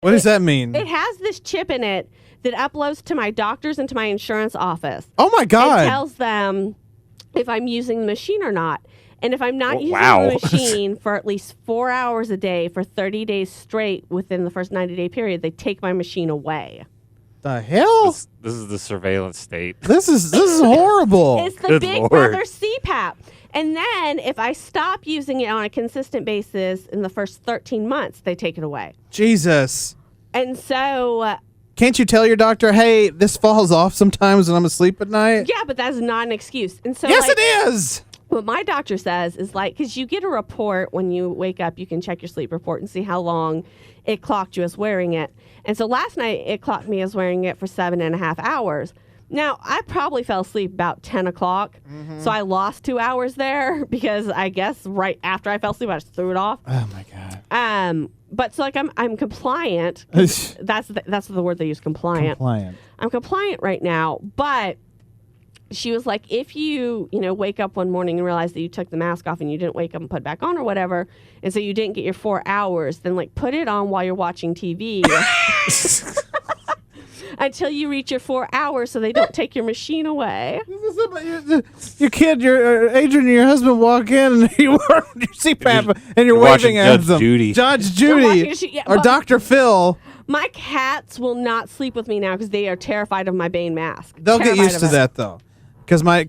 What does that mean? It has this chip in it that uploads to my doctors and to my insurance office. Oh, my God. It tells them if I'm using the machine or not. And if I'm not using the machine for at least 4 hours a day for 30 days straight within the first 90-day period, they take my machine away. The hell? This is the surveillance state. This is horrible. It's the Big Brother CPAP. And then if I stop using it on a consistent basis in the first 13 months, they take it away. Jesus. And so... can't you tell your doctor, hey, this falls off sometimes when I'm asleep at night? Yeah, but that's not an excuse. And so, yes, it is. What my doctor says is because you get a report when you wake up, you can check your sleep report and see how long it clocked you as wearing it. And so last night it clocked me as wearing it for 7.5 hours. Now, I probably fell asleep about 10 o'clock, so I lost 2 hours there because I guess right after I fell asleep, I just threw it off. Oh, my God. But so I'm compliant. That's the word they use, compliant. I'm compliant right now, but she was like, if you wake up one morning and realize that you took the mask off and you didn't wake up and put it back on or whatever, and so you didn't get your 4 hours, then put it on while you're watching TV. Until you reach your 4 hours so they don't take your machine away. Your kid, Adrian and your husband walk in and you wear your CPAP and you're waving at them. Judge Judy. Or Dr. Phil. My cats will not sleep with me now because they are terrified of my Bane mask. They'll get used to that, though. Because my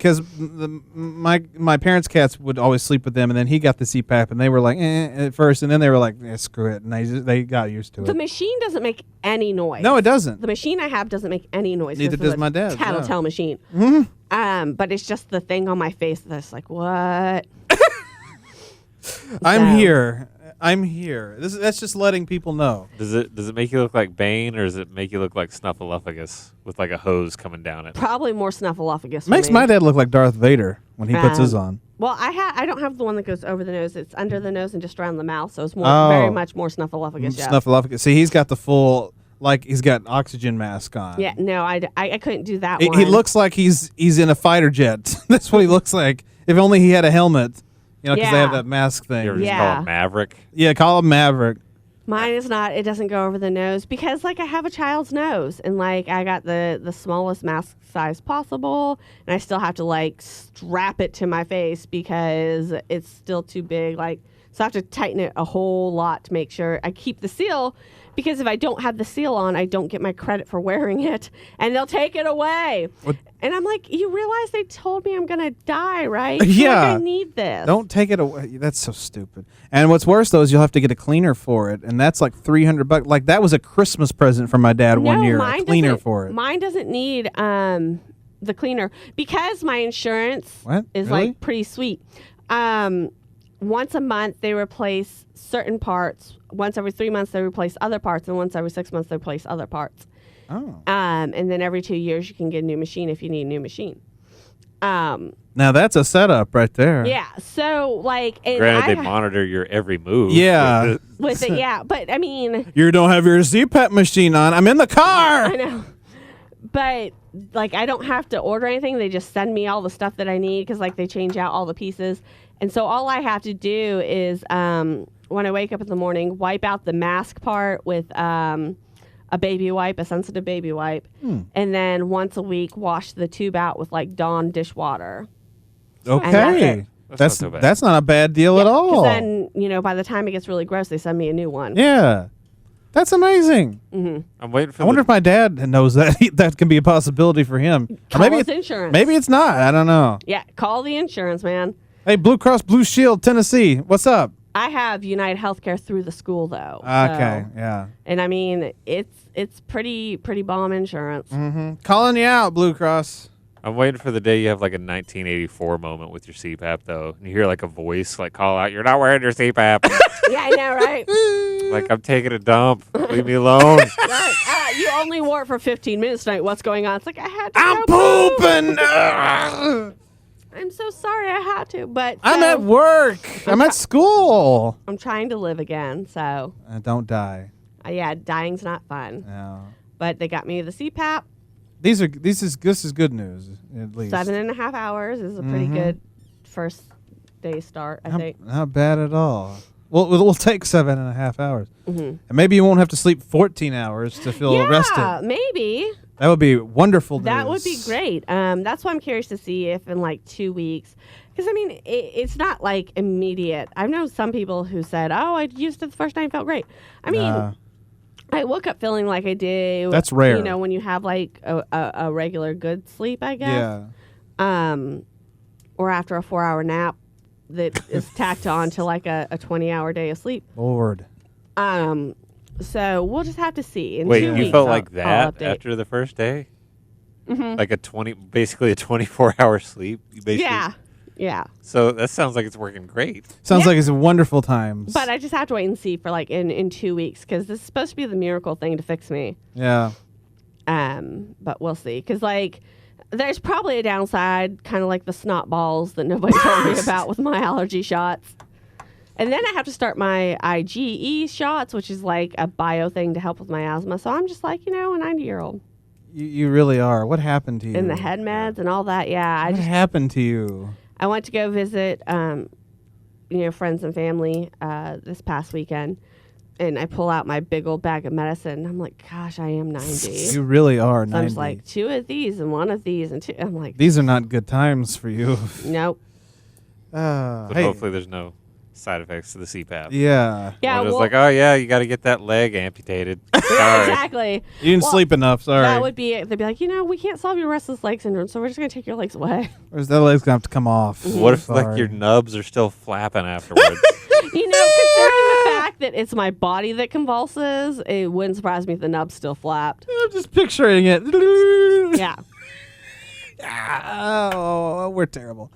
parents' cats would always sleep with them, and then he got the CPAP, and they were like, at first, and then they were like, screw it, and they got used to it. The machine doesn't make any noise. No, it doesn't. The machine I have doesn't make any noise. Neither does my dad's. Tattletale machine. But it's just the thing on my face that's like, what? I'm here. That's just letting people know. Does it make you look like Bane, or does it make you look like Snuffleupagus with like a hose coming down it? Probably more Snuffleupagus. Makes my dad look like Darth Vader when he puts his on. Well, I don't have the one that goes over the nose. It's under the nose and just around the mouth, so it's very much more Snuffleupagus. Yeah. Snuffleupagus. See, he's got the full, he's got an oxygen mask on. Yeah, no, I couldn't do that one. He looks like he's in a fighter jet. That's what he looks like. If only he had a helmet. Because they have that mask thing. You ever just call him Maverick? Yeah, call him Maverick. Mine is not. It doesn't go over the nose because, I have a child's nose. And, I got the smallest mask size possible. And I still have to, strap it to my face because it's still too big. So I have to tighten it a whole lot to make sure I keep the seal. Because if I don't have the seal on, I don't get my credit for wearing it. And they'll take it away. What? And I'm like, you realize they told me I'm going to die, right? Yeah. I need this. Don't take it away. That's so stupid. And what's worse, though, is you'll have to get a cleaner for it. And that's $300. That was a Christmas present from my dad one year. A cleaner for it. Mine doesn't need the cleaner. Because my insurance is, pretty sweet. Once a month, they replace certain parts. Once every 3 months, they replace other parts. And once every 6 months, they replace other parts. Oh. And then every 2 years, you can get a new machine if you need a new machine. Now, that's a setup right there. Yeah. So, granted, they monitor your every move. Yeah. With it, yeah. But, I mean... You don't have your CPAP machine on. I'm in the car. I know. But, I don't have to order anything. They just send me all the stuff that I need because, they change out all the pieces. And so all I have to do is, when I wake up in the morning, wipe out the mask part with a baby wipe, a sensitive baby wipe. And then once a week, wash the tube out with, Dawn dishwater. Okay. That's not a bad deal at all. Because then, by the time it gets really gross, they send me a new one. Yeah. That's amazing. Mm-hmm. I'm waiting for I wonder if my dad knows that that can be a possibility for him. Call his insurance. Maybe it's not. I don't know. Yeah, call the insurance, man. Hey, Blue Cross Blue Shield, Tennessee. What's up? I have United Healthcare through the school, though. Okay, yeah. And I mean, it's pretty bomb insurance. Mm-hmm. Calling you out, Blue Cross. I'm waiting for the day you have a 1984 moment with your CPAP, though. And you hear a voice call out, "You're not wearing your CPAP." Yeah, I know, right? I'm taking a dump. Leave me alone. Right. You only wore it for 15 minutes tonight. What's going on? It's I had to I'm go pooping. I'm so sorry I had to, but... I'm at work. I'm at school. I'm trying to live again, so... Don't die. Yeah, dying's not fun. No. But they got me the CPAP. This is good news, at least. 7.5 hours is a pretty good first day start, I think. Not bad at all. We'll take 7.5 hours. Mm-hmm. And maybe you won't have to sleep 14 hours to feel rested. Maybe. That would be wonderful news. That would be great. That's why I'm curious to see if in like 2 weeks, because I mean, it's not like immediate. I've known some people who said, "Oh, I used it the first night, and felt great." I mean, I woke up feeling like I did. That's rare. You know, when you have like a regular good sleep, I guess. Yeah. Or after a 4-hour nap that is tacked on to like a 20-hour day of sleep. Lord. So we'll just have to see. Wait, you felt like that after the first day? Mm-hmm. Like basically a 24-hour sleep? You basically, yeah. So that sounds like it's working great. Sounds like it's a wonderful time. But I just have to wait and see for like in 2 weeks because this is supposed to be the miracle thing to fix me. Yeah. But we'll see because like there's probably a downside, kind of like the snot balls that nobody told me about with my allergy shots. And then I have to start my IgE shots, which is like a bio thing to help with my asthma. So I'm just like, a 90-year-old. You really are. What happened to you? And the head meds and all that. Yeah. What happened to you? I went to go visit, friends and family this past weekend. And I pull out my big old bag of medicine. I'm like, gosh, I am 90. You really are 90. So I'm just like, 2 of these and 1 of these and 2. I'm like, these are not good times for you. Nope. But hopefully there's no side effects to the CPAP. Yeah. Yeah. It's like, oh yeah, you got to get that leg amputated. Exactly. You didn't sleep enough. Sorry. That would be it. They'd be like, we can't solve your restless leg syndrome, so we're just gonna take your legs away. Or that leg's gonna have to come off. What if like your nubs are still flapping afterwards? Considering the fact that it's my body that convulses, it wouldn't surprise me if the nubs still flapped. I'm just picturing it. Yeah. Oh, we're terrible.